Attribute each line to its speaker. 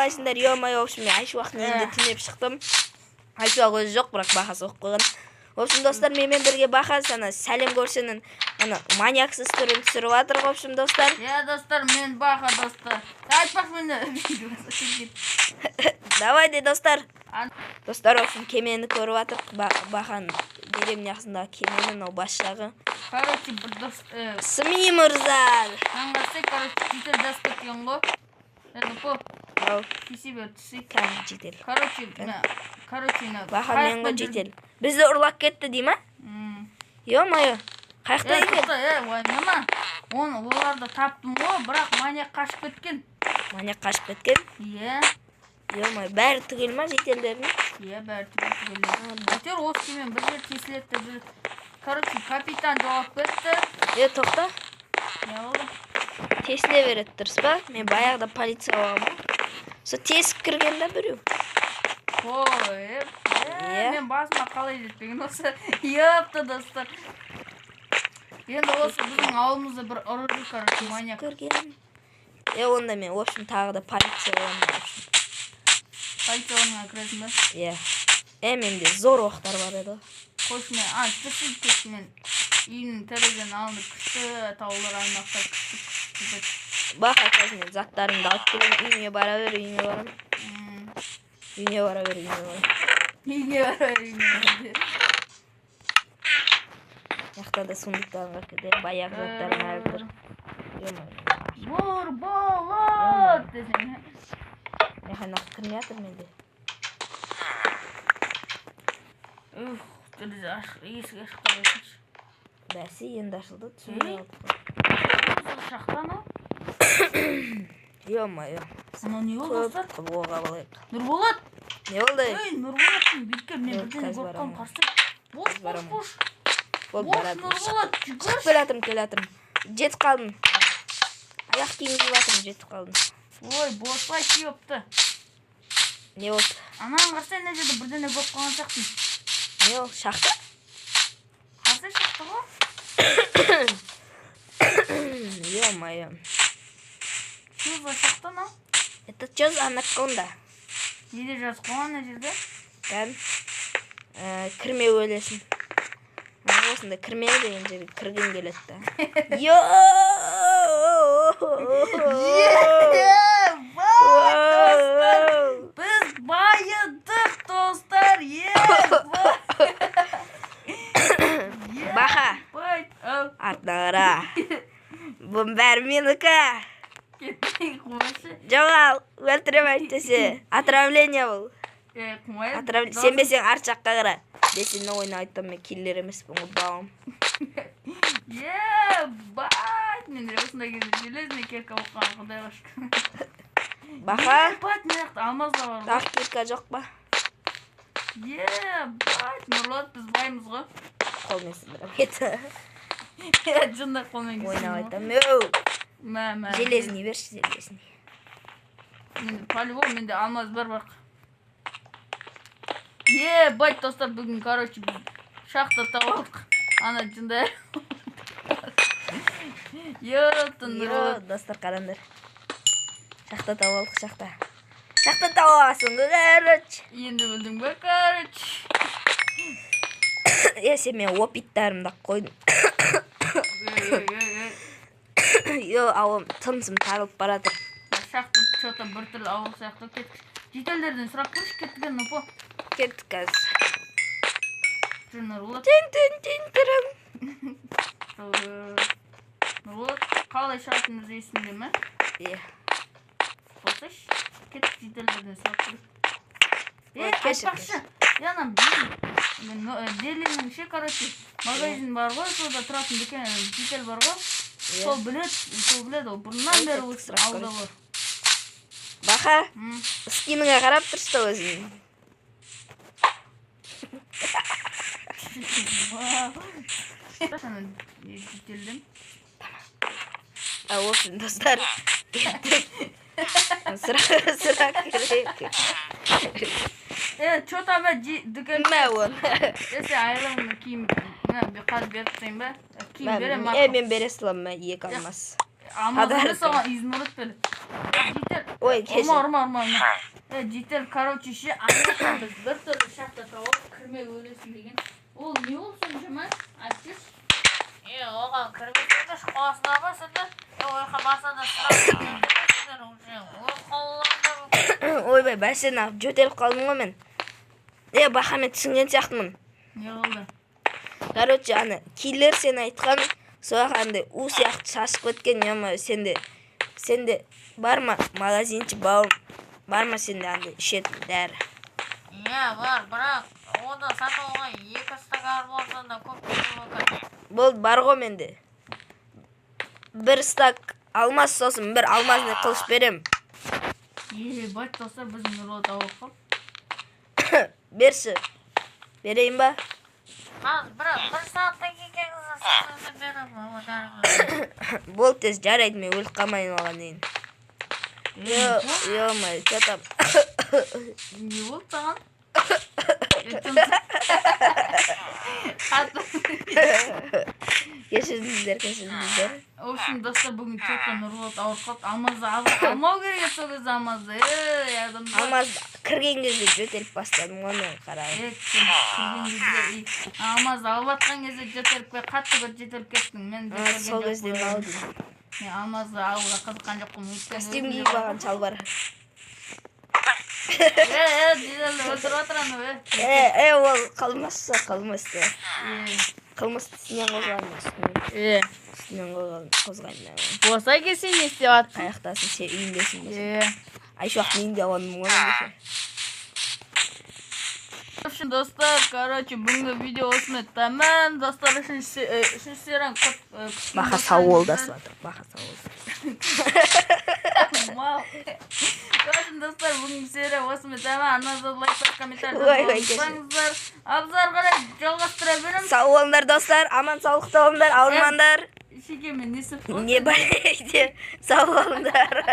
Speaker 1: қалайсыңдар? Ё-моё, в общем, мен аш уақытын енді түнеп шықтым. Айшуақ өзі жоқ, бірақ бақасы оқып қойған. В общем, достар, менімен бірге бақа сана сәлем көрсенін маньяксыз түрін түсіріп жатыр. В общем, достар.
Speaker 2: Достар, мен бақа, достар. Айтпақ мені.
Speaker 1: Давай де, достар. Достар, в общем, кемені көріп жатыр. Бақаның деревнясындағы кеменің о бас жағы.
Speaker 2: Короче, бір дос...
Speaker 1: Сми мырза.
Speaker 2: Аңғарсай, короче, жетел жазып кеткен ғой. Кесе бер түсі.
Speaker 1: Жетел.
Speaker 2: Короче,
Speaker 1: бақа мен ғой жетел. Бізді ұрлап кетті дей ма? Ё-моё. Қаяқта екен?
Speaker 2: Ой, нема. Оларды таптым ғой, бірақ маньяк қашып кеткен.
Speaker 1: Маньяк қашып кеткен?
Speaker 2: Иә.
Speaker 1: Ё-моё, бәрі түгел ма жетелдердің?
Speaker 2: Иә, бәрі түгел. Әйтеуір осы кемен бір жер тесіледі жүр. Короче, капитан жауап кетті.
Speaker 1: Тоқта.
Speaker 2: Не болды?
Speaker 1: Тесіле береді дұрыс па? Мен баяғыда полиция болғанмын. Со тесіп кірген да біреу.
Speaker 2: Ой, мен басыма қалай жетпеген осы. Епті, достар. Енді осы біздің ауылымызда бір ұрыжы, короче, маньяк.
Speaker 1: Көрген. Онда мен, в общем, тағы да полиция болғанмын.
Speaker 2: Полиция орнына кіресің ба?
Speaker 1: Менде зор оқтар бар еді.
Speaker 2: Қойшы мен, түсіп кетті мен. Үйінің терезен алынып күшті таулар аймақтар күшті.
Speaker 1: Бақа қазір мен заттарымды алып келем, үйіне бара бер, үйіне барам. Үйіне бара бер. Яқта да сундықтарым кірді, баяғы заттарым әлдір.
Speaker 2: Зор болот десең.
Speaker 1: Механақ кірмей атыр менде.
Speaker 2: Терезе ашық, есік ашық қабайсыншы.
Speaker 1: Бәсі енді ашылды, түсінді алдық.
Speaker 2: Шақтан о?
Speaker 1: Ё-моё.
Speaker 2: Ана не ол, достар?
Speaker 1: Көп оға балайық.
Speaker 2: Нұрболат!
Speaker 1: Не болды?
Speaker 2: Нұрболаттың бетке мен бірден көріп қарсы. Бош. Нұрболат, жүгірші.
Speaker 1: Келатырым. Жетіп қалдым. Аяқ киім киіп жатырмын, жетіп қалдым.
Speaker 2: Ой, босылай күйіпті.
Speaker 1: Не болды?
Speaker 2: Анаң қарсы не жерді бірден көріп қалған шақтың.
Speaker 1: Не ол, шақты?
Speaker 2: Қарсы шақты ғой?
Speaker 1: Ё-моё.
Speaker 2: Что за шақты на?
Speaker 1: Это что за анаконда?
Speaker 2: Неде жазып қойған не жерде?
Speaker 1: Кірме өлесін. Осында кірме деген жерге кірген келеді. Йо!
Speaker 2: Біз байыдық, достар!
Speaker 1: Бақа! Артығыра! Бұн бәрі менікі! Жоғал, өлтірем әйтесі. Отравление бұл. Сенбесең арт жаққа қыра. Десені ойна айттым, мен келер емес бұңы бағым.
Speaker 2: Бать! Мен осында кезде железіне керка оққан құдай қашық.
Speaker 1: Бақа?
Speaker 2: Бать, мен яқты алмазда бар.
Speaker 1: Тақ керка жоқ ба?
Speaker 2: Бать! Нұрлат, біз баймыз ғой.
Speaker 1: Қолмен сындырам еті.
Speaker 2: Жында қолмен кесін.
Speaker 1: Ойна айттым, железіне берші, железіне.
Speaker 2: Менде по-любому, менде алмаз бар. Бать, достар, бүгін, короче, шақта тауық. Ана жында.
Speaker 1: Достар, қарандар. Шақта тауық, шақта. Шақта тауақсың, короче.
Speaker 2: Енді білдің бе, короче.
Speaker 1: Сен мен опиттарымда қойдым. Ауым тынысым тарылып баратыр.
Speaker 2: Шақты что-то бір түрлі ауық сияқты кеткіш. Жетелдерден сұрап көріш кеттіген ұпы.
Speaker 1: Кеттік қазір.
Speaker 2: Нұрболат.
Speaker 1: Тин-тин-тин-тірім.
Speaker 2: Нұрболат, қалай шығатынымыз есінде ме? Болсаш, кеттік жетелдерден сұрап көріш. Айтпақшы. Яна, Делинің ше, короче, магазин бар ғой, сода тұратын дүкен жетел бар ғой. Сол біледі, ол бұрыннан бері осы алда бар.
Speaker 1: Бақа, скиніңе қарап тұршты өзің.
Speaker 2: Жетелдім.
Speaker 1: Olsun dostlar. Sıra керек.
Speaker 2: Что-то ben дүкен.
Speaker 1: Мәуін.
Speaker 2: Айрылымны киім қаз беріп тұрайын ба? Киім берем ма?
Speaker 1: Мен бере салам, екі алмас.
Speaker 2: Алмас соған изін ұрып бер. Жетер.
Speaker 1: Ой, кешір.
Speaker 2: Урма. Жетел, короче, ше аяқпыз бір түрлі шақта тауып кірме өлесін деген. Ол не болсын жымай? Айтсыз?
Speaker 3: Оған кіргізіңіз қоғасына ба сендер? Ойқа басында сұрап
Speaker 1: Ойбай, бәсен ақ жөтеліп қалдым ғой мен. Бахамет түсінген сияқтымын.
Speaker 2: Не болды?
Speaker 1: Короче, аны киллер сен айтқан соғақ андай у сияқты шашып кеткен. Сенде бар ма магазинчі бауым? Бар ма сенде андай ішетін дәрі?
Speaker 3: бар, бірақ оны сатуға 2 стакан болса да көп кетуі.
Speaker 1: Болды, бар ғой менде. 1 стак алмаз сосын 1 алмазный қылыш берем.
Speaker 2: Бать достар, біздің Нұрболат ауып қал.
Speaker 1: Берші. Берейін ба?
Speaker 3: Bir saatten кейін сізді беріп.
Speaker 1: Болды, тез жарайды, мен өліп қалмайын оған дейін. Ё-май, что там?
Speaker 2: Не болды саған?
Speaker 1: Кешіріңіздер.
Speaker 2: В общем, достар, бүгін чөтті Нұрболат ауыр қалды. Алмазды алмау керек еді сол кезде алмазды.
Speaker 1: Алмазды кірген кезде жөтеліп бастадым ғой мен, қарағым.
Speaker 2: Алмазды алып атқан кезде жөтеліп қатты бір жөтеліп кеттің.
Speaker 1: Сол кезде алдым.
Speaker 2: Мен алмазды алуға қызыққан жоқпын.
Speaker 1: Костюм киіп алған шалбар.
Speaker 2: Диделді өлтіріп отыраны.
Speaker 1: Ол қалмасты. Қылмысты үстінен қозғаймын. Үстінен қозғаймын.
Speaker 2: Болса келсен не істеп аттың?
Speaker 1: Қаяқтасын, сен үйіндесің. Айшуақ менде оғаным оған десе.
Speaker 2: В общем, достар, короче, бүгінгі видео осымен тамам. Достар, үшінші серияның
Speaker 1: Бақа сау бол дасып атыр. Бақа сау бол.
Speaker 2: Достар, бүгінгі серия осымен тамам. Арнаңызға лайк, комментарий жазыңыздар. Абзар қарай жалғастыра береміз.
Speaker 1: Сау болыңдар достар, аман саулықта болыңдар, ауырмаңдар.
Speaker 2: Шекемен несі?
Speaker 1: Не бар, сау болыңдар.